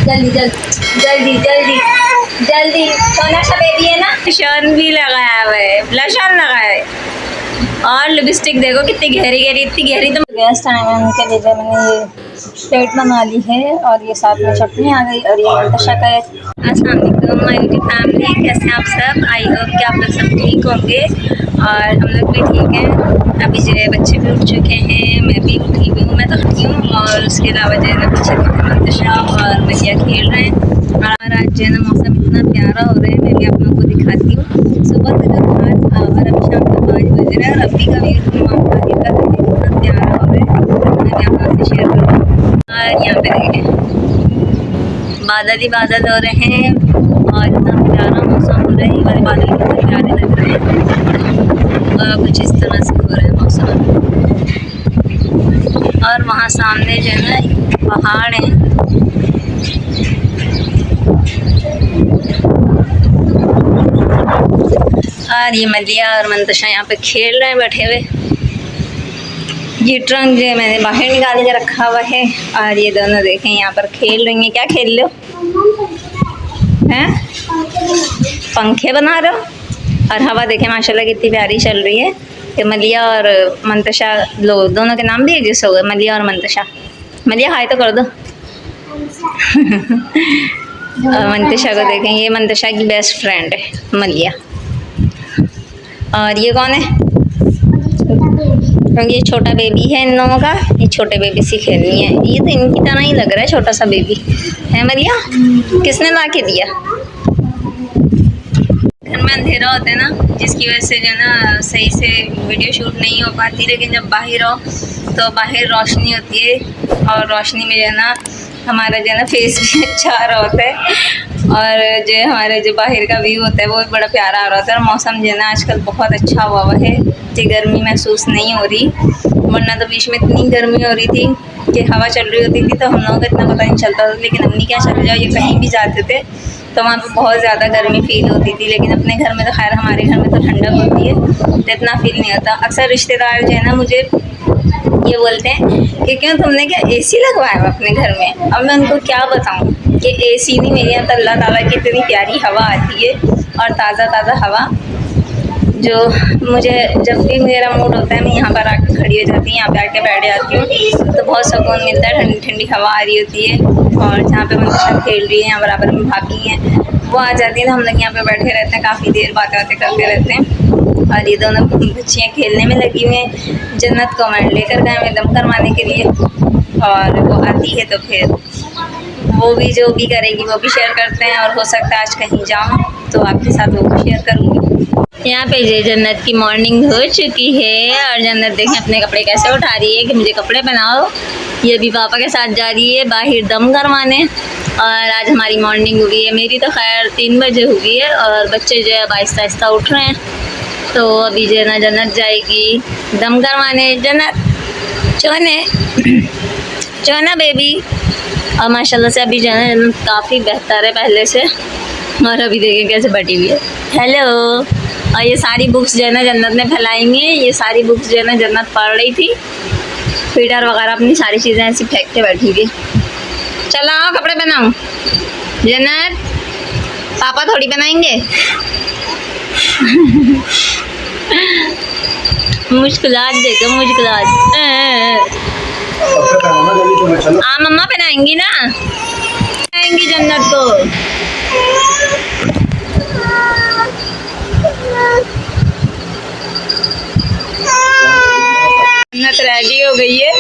जल्दी जल्दी जल्दी जल्दी जल्दी। सोना सा बेबी है ना। ब्लशन भी लगाया हुआ है, ब्लशन लगाया है और लिपस्टिक देखो कितनी गहरी गहरी, इतनी गहरी। तो गेस्ट आए हैं, उनके लिए मैंने ये प्लेट बना ली है और ये साथ में चटनी आ गई और ये मंतशा का है। अस्सलाम वालेकुम माय यूट्यूब फैमिली, कैसे हैं आप सब? आई होप कि आप लोग सब ठीक होंगे और हम लोग भी ठीक हैं। अभी जो है बच्चे भी उठ चुके हैं, मैं भी उठी हुई हूँ, मैं तो उठी हूँ और उसके अलावा जो है ना बच्चे मंतशा और भैया खेल रहे हैं। और आज जो है ना मौसम इतना प्यारा हो रहा है, मैं भी आप लोगों को दिखाती हूँ। सुबह का जो था और अभी शाम को 5 बज रहा है और अभी का व्यू मामला का इतना प्यारा हो रहा है, मैं भी आप लोगों से शेयर करूँ। और यहाँ पे देखें बादल ही बादल हो रहे हैं और इतना प्यारा मौसम हो रहा है, ये वाले बादल कितने प्यारे लग रहे हैं और कुछ इस तरह से हो रहा है मौसम। और वहाँ सामने जो है ना पहाड़ है, और ये मलिया और मंतशा यहाँ पे खेल रहे हैं बैठे हुए। ये ट्रंक जो है मैंने बाहर निकाल के रखा हुआ है और ये दोनों देखें यहाँ पर खेल रही हैं। क्या खेल लो हैं? पंखे बना रहे हो और हवा देखें माशाल्लाह कितनी प्यारी चल रही है। ये मलिया और मंतशा लो दोनों के नाम भी एक जैसे हो गए, मलिया और मंतशा। मलिया हाय तो कर दो। और मंतशा को देखें, ये मंतशा की बेस्ट फ्रेंड है मलिया। और ये कौन है? क्योंकि ये छोटा बेबी है इन लोगों का, ये छोटे बेबी से खेलनी है। ये तो इनकी तरह ही लग रहा है, छोटा सा बेबी है। मरिया किसने ला के दिया? घर में अंधेरा होता है ना, जिसकी वजह से जो ना सही से वीडियो शूट नहीं हो पाती, लेकिन जब बाहर हो तो बाहर रोशनी होती है और रोशनी में जो है ना हमारा जो है ना फेस भी अच्छा आ रहा होता है और जो है हमारे जो बाहर का व्यू होता है वो भी बड़ा प्यारा आ रहा होता है। और मौसम जो है ना आजकल बहुत अच्छा हुआ है, इतनी गर्मी महसूस नहीं हो रही, वरना तो बीच में इतनी गर्मी हो रही थी कि हवा चल रही होती थी तो हम लोगों को इतना पता नहीं चलता था। लेकिन अम्मी क्या चले जाओ, ये कहीं भी जाते थे तो वहाँ पे बहुत ज़्यादा गर्मी फील होती थी। लेकिन अपने घर में तो खैर हमारे घर में तो ठंडक होती है तो इतना फील नहीं होता। अक्सर रिश्तेदार जो है ना मुझे ये बोलते हैं कि क्यों तुमने क्या एसी लगवाया है अपने घर में। अब मैं उनको क्या बताऊँ कि एसी नहीं, मेरे यहाँ तो अल्लाह ताला की इतनी प्यारी हवा आती है और ताज़ा ताज़ा हवा, जो मुझे जब भी मेरा मूड होता है मैं यहाँ पर आकर खड़ी हो जाती हूँ, यहाँ पे आके बैठ जाती हूँ तो बहुत सुकून मिलता है। ठंडी ठंडी हवा आ रही होती है और जहाँ पे मंतशा खेल रही है यहाँ बराबर में भाभी हैं, वो आ जाती है तो हम लोग यहाँ पे बैठे रहते हैं, काफ़ी देर बातें करते रहते हैं। और ये दोनों बच्चियाँ खेलने में लगी हुई हैं। जन्नत को मैं लेकर गए मैं दम करवाने के लिए और वो आती है तो फिर वो भी जो भी करेगी वो भी शेयर करते हैं और हो सकता है आज कहीं जाऊँ तो आपके साथ वो भी शेयर करूँगी। यहाँ पे ये जन्नत की मॉर्निंग हो चुकी है और जन्नत देखें अपने कपड़े कैसे उठा रही है कि मुझे कपड़े पहनाओ। ये भी पापा के साथ जा रही है बाहर दम करवाने और आज हमारी मॉर्निंग हुई है। मेरी तो खैर 3 बजे हुई है और बच्चे जो है अब आहिस्ता आहिस्ता उठ रहे हैं तो अभी जो है ना जन्नत जाएगी दम करवाने। जन्नत चोने चोना बेबी। और माशाल्लाह से अभी जो है ना काफ़ी बेहतर है पहले से और अभी देखें कैसे बैठी हुई है। हेलो। और ये सारी बुक्स जो है ना जन्नत ने फैलाएंगी, ये सारी बुक्स जो है ना जन्नत पढ़ रही थी, फीडर वगैरह अपनी सारी चीज़ें ऐसी फेंक के बैठी थी। चलो आओ कपड़े पहनाओ। जन्नत पापा थोड़ी बनाएंगे। मुश्किलात देखो मुश्किलात। हाँ मम्मा पहनाएंगी ना, पहनाएंगी जन्नत को। जन्नत रेडी हो गई है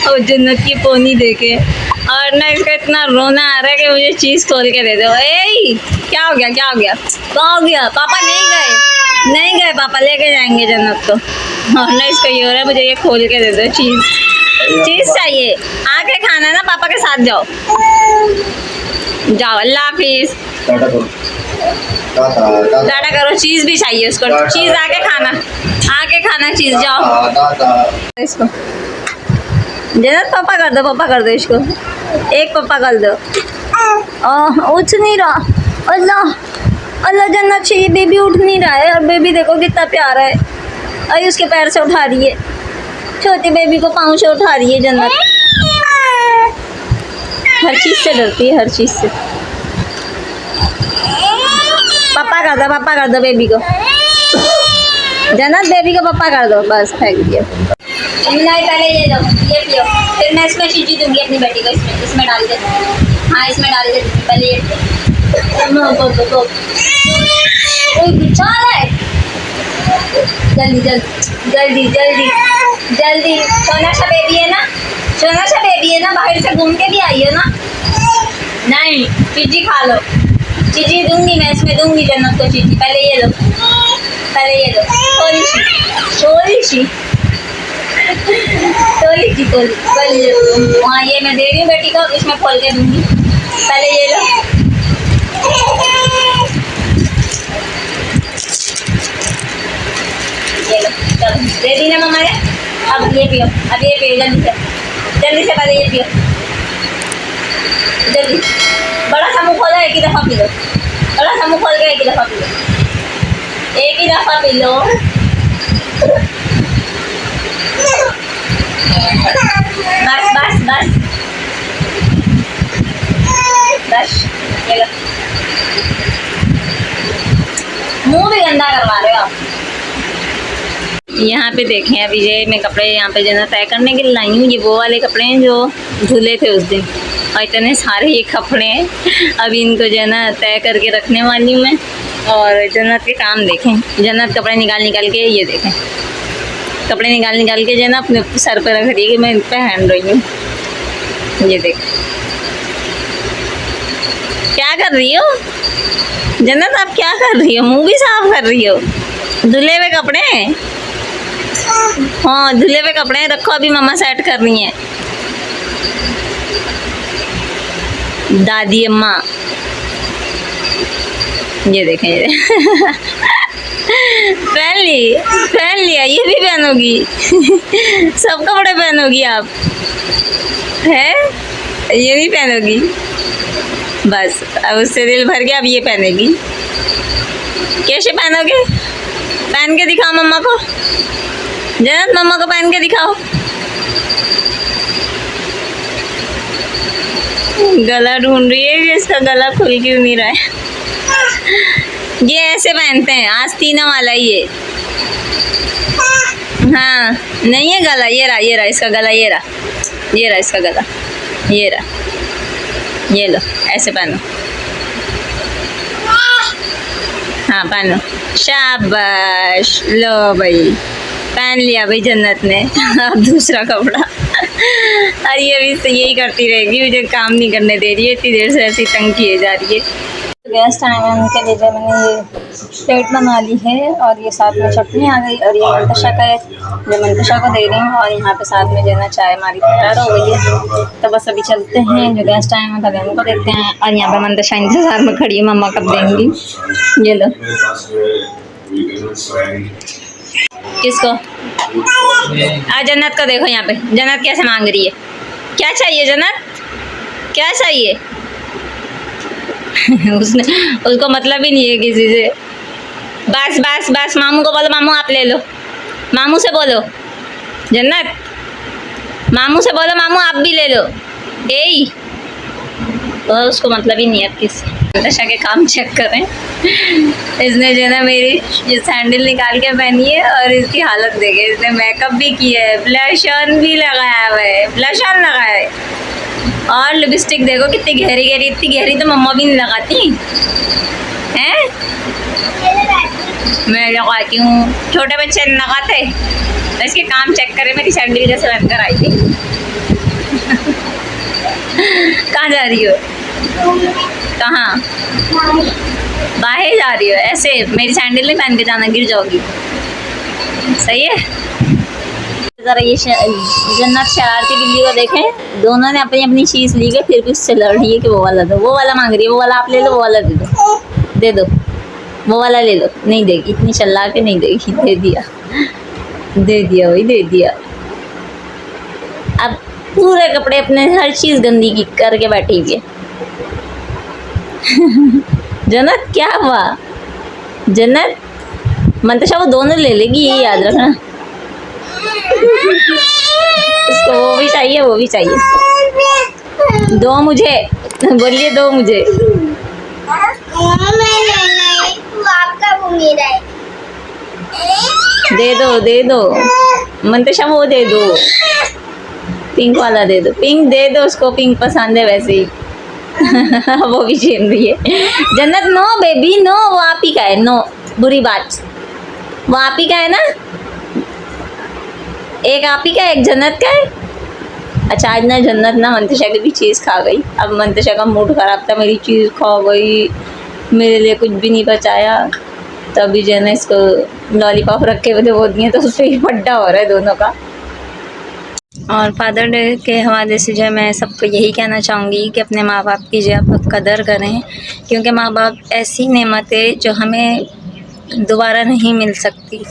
और जन्नत की पोनी देखे और ना इसका इतना रोना आ रहा है कि मुझे चीज़ खोल के दे दो। ए क्या हो गया क्या हो गया क्या हो गया? पापा नहीं गए पापा लेके जाएंगे जन्नत को। और ना इसका ये हो रहा है मुझे ये खोल के दे दो, चीज़ चाहिए। आके खाना ना पापा के साथ जाओ जाओ। अल्लाह हाफिज़। टाटा करो। चीज़ भी चाहिए उसको, चीज़ आके खाना चीज़। जाओ इसको जन्नत पापा कर दो इसको, एक पापा कर दो। उठ नहीं रहा। अल्लाह जन्नत से ये बेबी उठ नहीं रहा है और बेबी देखो कितना प्यारा है। अरे उसके पैर से उठा रही है। छोटे बेबी को पाँव से उठा रही है जन्नत। हर चीज से डरती है, हर चीज से। पापा कर दो बेबी को। जन्नत बेबी को पापा कर दो, बस फेंक दिया। नहीं पहले ये दो, ये पियो, फिर मैं इसमें शीशी दूंगी अपनी बेटी को। इसमें डाल दे। हाँ इसमें डाल दे, पहले ये पियो। जल्दी जल्दी जल्दी जल्दी जल्दी। सोना सा बेबी है ना, सोना सा बेबी है ना, बाहर से घूम के भी आई हो ना। नहीं चीजी खा लो, चीजी दूंगी मैं, इसमें दूंगी जन्नत को चीजी। पहले ये लो, पहले ये लो। थोड़ी सी हाँ ये मैं दे रही हूँ बेटी को, इसमें खोल के दूंगी। पहले ये लो। ये लो, चलो दे दी ना मम्मा ने। अब ये पियो, अब ये पियो जल्दी से पहले ये पियो जल्दी। बड़ा सा मुँह खोलो, एक ही दफ़ा पी लो। बड़ा सा मुँह खोल के एक ही दफ़ा पी लो, एक ही दफ़ा पी लो। बस बस बस बस, ये लो। मुँह भी गंदा करवा रहे हो आप। यहाँ पे देखें, अभी ये मैं कपड़े यहाँ पे जो ना तय करने के लिए लाई हूँ। ये वो वाले कपड़े हैं जो धुले थे उस दिन, और इतने सारे ये कपड़े हैं। अभी इनको जो है ना तय करके रखने वाली हूँ मैं। और जन्नत के काम देखें, जन्नत कपड़े निकाल के, ये देखें कपड़े निकाल के जो है ना अपने सर पर रख रही है कि मैं पहन रही हूँ। ये देख, क्या कर रही हो जन्नत, आप क्या कर रही हो? मुँह भी साफ कर रही हो। धुले हुए कपड़े हैं, हाँ धुले हुए कपड़े हैं, रखो अभी मम्मा सेट कर रही हैं। दादी अम्मा ये देखें पहन लिया, ये भी पहनोगी सब कपड़े पहनोगी आप, है ये भी पहनोगी। बस अब उससे दिल भर गया, अब ये पहनेगी। कैसे पहनोगे? पहन के दिखाओ मम्मा को, जन्नत मम्मा को पहन के दिखाओ। गला ढूंढ रही है कि इसका गला खुल क्यों नहीं रहा है। ये ऐसे पहनते हैं, आस्तीना वाला ये। हाँ नहीं है गला, ये रहा इसका गला, ये रहा इसका गला, ये रहा। ये लो ऐसे पहनो, हाँ पहनो, शाबाश। लो भाई पहन लिया भाई जन्नत ने। अब दूसरा कपड़ा। और ये अभी से यही करती रहेगी, मुझे काम नहीं करने दे रही है, इतनी देर से ऐसी तंग किए जा रही है। गेस्ट आए हैं, उनके लिए जो मैंने ये प्लेट बना ली है, और ये साथ में चटनी आ गई, और ये मंतशा का है जो मंतशा को दे रही हूँ। और यहाँ पे साथ में जो है ना चाय हमारी तैयार हो गई है। तो बस अभी चलते हैं, जो गेस्ट आए हैं पहले उनको देखते हैं। और यहाँ पे मंतशा इंतजार में खड़ी है, मम्मा कब देंगी। ये लो, किसको? जन्नत को देखो, यहाँ पे जन्नत कैसे मांग रही है। क्या चाहिए जन्नत, क्या चाहिए? उसको मतलब ही नहीं है किसी से। बस बस बस, मामू को बोलो, मामू आप ले लो, मामू से बोलो जन्नत, मामू से बोलो मामू आप भी ले लो। यही तो उसको मतलब ही नहीं है किसी। नशा के काम चेक करें, इसने जो है ना मेरी ये सैंडल निकाल के पहनी है, और इसकी हालत देखे, इसने मेकअप भी किया है, ब्लश ऑन भी लगाया हुआ है, ब्लश ऑन लगाया है, और लिपस्टिक देखो कितनी गहरी गहरी, इतनी गहरी तो मम्मा भी नहीं लगाती हैं। मैं लगाती हूँ, छोटे बच्चे नहीं लगाते। तो इसके काम चेक करें, मेरी सैंडल कैसे बन कर आई थी। कहाँ जा रही हो? कहाँ? बाहर जा रही हो? ऐसे मेरी सैंडल नहीं पहन के जाना, गिर जाओगी। सही है। ज़रा ये जन्नत शरारती बिल्ली को देखें, दोनों ने अपनी अपनी चीज़ ली है, फिर भी उससे लड़ रही है कि वो वाला दो, वो वाला मांग रही है, वो वाला आप ले लो, वो वाला दे दो, वो वाला ले लो। नहीं देगी, इतनी चल्ला के नहीं देगी। दे दिया वही दे दिया। अब पूरे कपड़े अपने हर चीज़ गंदी की करके बैठी हुई है। जन्नत क्या हुआ? जन्नत मंतशा वो दोनों ले लेगी, ये याद रखना। उसको वो भी चाहिए, वो भी चाहिए। दो मुझे, बोलिए दो मुझे। आपका वो मेरा है। दे दो मंतशा, वो दे दो, पिंक वाला दे दो, पिंक दे दो उसको, पिंक पसंद है वैसे ही। वो भी छीन रही है। जन्नत नो बेबी नो, वो आप ही का है, नो बुरी बात, वो आप ही का है ना, एक आप ही का एक जन्नत का है। अच्छा आज ना जन्नत ना मंतशा की भी चीज़ खा गई। अब मंतशा का मूड ख़राब था, मेरी चीज़ खा गई, मेरे लिए कुछ भी नहीं बचाया। तभी जो है ना इसको लॉलीपॉप रखे हुए थे वो दिए, तो उस पर ही फड्डा हो रहा है दोनों का। और फादर डे के हवाले से जो है मैं सबको यही कहना चाहूँगी कि अपने माँ बाप की जो है कदर करें, क्योंकि माँ बाप ऐसी नेमत है जो हमें दोबारा नहीं मिल सकती,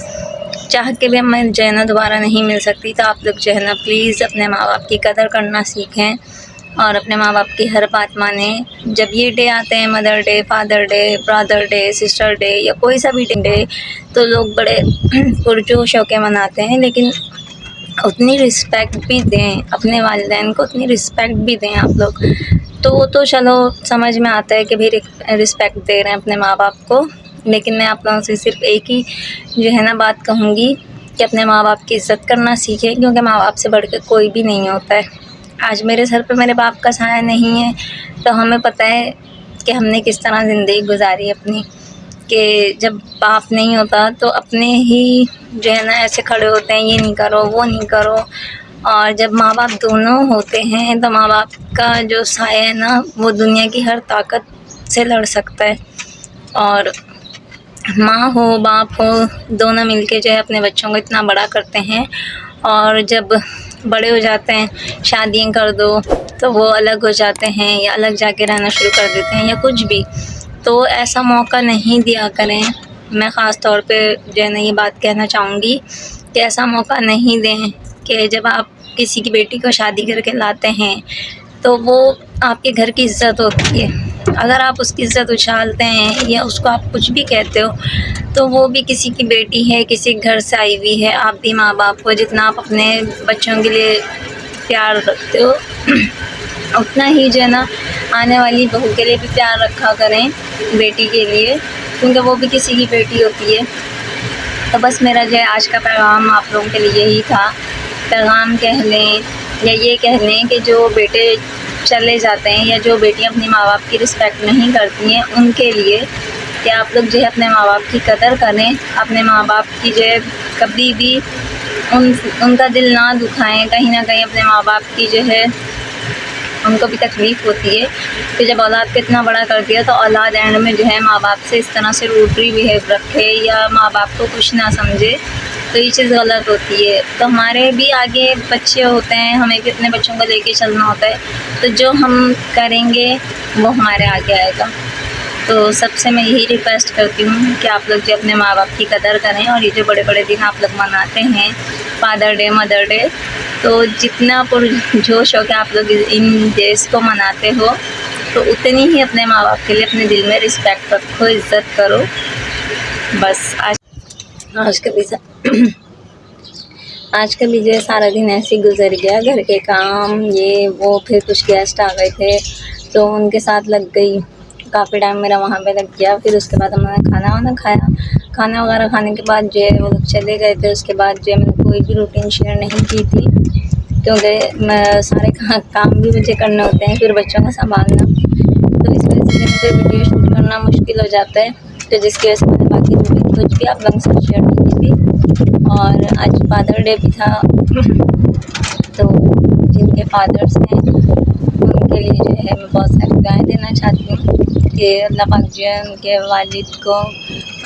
चाह के भी हमें जो है ना दोबारा नहीं मिल सकती। तो आप लोग जो है ना प्लीज़ अपने माँ बाप की कदर करना सीखें और अपने माँ बाप की हर बात माने। जब ये डे आते हैं, mother day, father day, brother day, sister day या कोई सा भी डे, तो लोग बड़े पुरजोश होकर मनाते हैं, लेकिन उतनी रिस्पेक्ट भी दें अपने वालिदैन को, उतनी रिस्पेक्ट भी दें आप लोग। तो वो तो चलो समझ में आता है कि भाई रिस्पेक्ट दे रहे हैं अपने माँ बाप को, लेकिन मैं आप लोगों से सिर्फ एक ही जो है ना बात कहूँगी कि अपने माँ बाप की इज़्ज़त करना सीखें, क्योंकि माँ बाप से बढ़ के कोई भी नहीं होता है। आज मेरे सर पे मेरे बाप का साया नहीं है, तो हमें पता है कि हमने किस तरह ज़िंदगी गुजारी अपनी, कि जब बाप नहीं होता तो अपने ही जो है ना ऐसे खड़े होते हैं, ये नहीं करो वो नहीं करो। और जब माँ बाप दोनों होते हैं तो माँ बाप का जो साया है ना वो दुनिया की हर ताकत से लड़ सकता है। और माँ हो बाप हो दोनों मिलके जो है अपने बच्चों को इतना बड़ा करते हैं, और जब बड़े हो जाते हैं शादियाँ कर दो तो वो अलग हो जाते हैं या अलग जाके रहना शुरू कर देते हैं या कुछ भी। तो ऐसा मौका नहीं दिया करें। मैं ख़ास तौर पे जो है ना ये बात कहना चाहूँगी कि ऐसा मौका नहीं दें कि जब आप किसी की बेटी को शादी करके लाते हैं तो वो आपके घर की इज़्ज़त होती है। अगर आप उसकी इज़्ज़त उछालते हैं या उसको आप कुछ भी कहते हो तो वो भी किसी की बेटी है, किसी घर से आई हुई है। आप भी माँ बाप को जितना आप अपने बच्चों के लिए प्यार रखते हो उतना ही जो है ना आने वाली बहू के लिए भी प्यार रखा करें, बेटी के लिए, क्योंकि वो भी किसी की बेटी होती है। तो बस मेरा जो है आज का पैगाम आप लोगों के लिए यही था। पैगाम कह लें या ये कह लें कि जो बेटे चले जाते हैं या जो बेटियां अपनी माँ बाप की रिस्पेक्ट नहीं करती हैं उनके लिए कि आप लोग जो है अपने माँ बाप की कदर करें, अपने माँ बाप की जो है कभी भी उनका दिल ना दुखाएं। कहीं ना कहीं अपने माँ बाप की जो है उनको भी तकलीफ़ होती है कि जब औलाद को इतना बड़ा कर दिया तो औलाद एंड में जो है माँ बाप से इस तरह से रूडली बिहेव रखे या माँ बाप को कुछ ना समझे, तो ये चीज़ गलत होती है। तो हमारे भी आगे बच्चे होते हैं, हमें भी अपने बच्चों को लेके चलना होता है, तो जो हम करेंगे वो हमारे आगे आएगा। तो सबसे मैं यही रिक्वेस्ट करती हूँ कि आप लोग जो अपने माँ बाप की कदर करें। और ये जो बड़े बड़े दिन आप लोग मनाते हैं, फादर डे, मदर डे, तो जितना पुरजोश हो के आप लोग इन डेज़ को मनाते हो तो उतनी ही अपने माँ बाप के लिए अपने दिल में रिस्पेक्ट रखो, इज़्ज़त करो। बस आज का भी जो है सारा दिन ऐसे ही गुजर गया, घर के काम ये वो, फिर कुछ गेस्ट आ गए थे तो उनके साथ लग गई, काफ़ी टाइम मेरा वहाँ पे लग गया। फिर उसके बाद हमने खाना वाना खाया, खाना वगैरह खाने के बाद जो है वो लोग चले गए थे। उसके बाद जो है मैंने कोई भी रूटीन शेयर नहीं की थी, क्योंकि मैं सारे काम भी मुझे करने होते हैं, फिर बच्चों को संभालना, तो इस वजह से मुझे वीडियो शूट करना मुश्किल हो जाता है। तो जिसकी वजह से मैंने बाकी रूटीन कुछ भी आप लोगों के साथ शेयर नहीं की थी। और आज फादर डे भी था, तो जिनके फादर्स हैं उनके लिए जो है मैं बहुत सारी दुआएं देना चाहती हूँ कि अल्लाह पाक जो है उनके वालिद को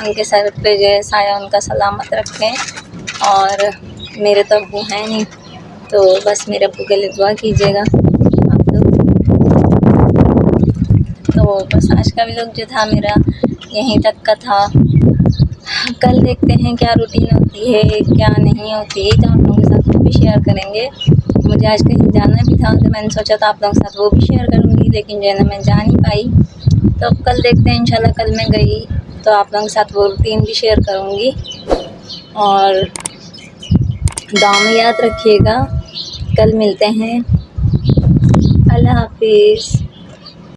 उनके सर पे जो है साया उनका सलामत रखें। और मेरे तो अब्बू हैं नहीं, तो बस मेरे अब्बू के लिए दुआ कीजिएगा आप लोग। तो बस आज का व्लॉग जो था मेरा यहीं तक का था। कल देखते हैं क्या रूटीन होती है क्या नहीं होती, तो आप लोगों के साथ वो भी शेयर करेंगे। मुझे आज कहीं जाना भी था तो मैंने सोचा था आप लोगों के साथ वो भी शेयर करूँगी, लेकिन जो है ना मैं जा नहीं पाई। तो अब कल देखते हैं, इंशाल्लाह कल मैं गई तो आप लोगों के साथ वो रूटीन भी शेयर करूँगी। और दुआ में याद रखिएगा कल मिलते हैं। अल्लाह हाफिज़।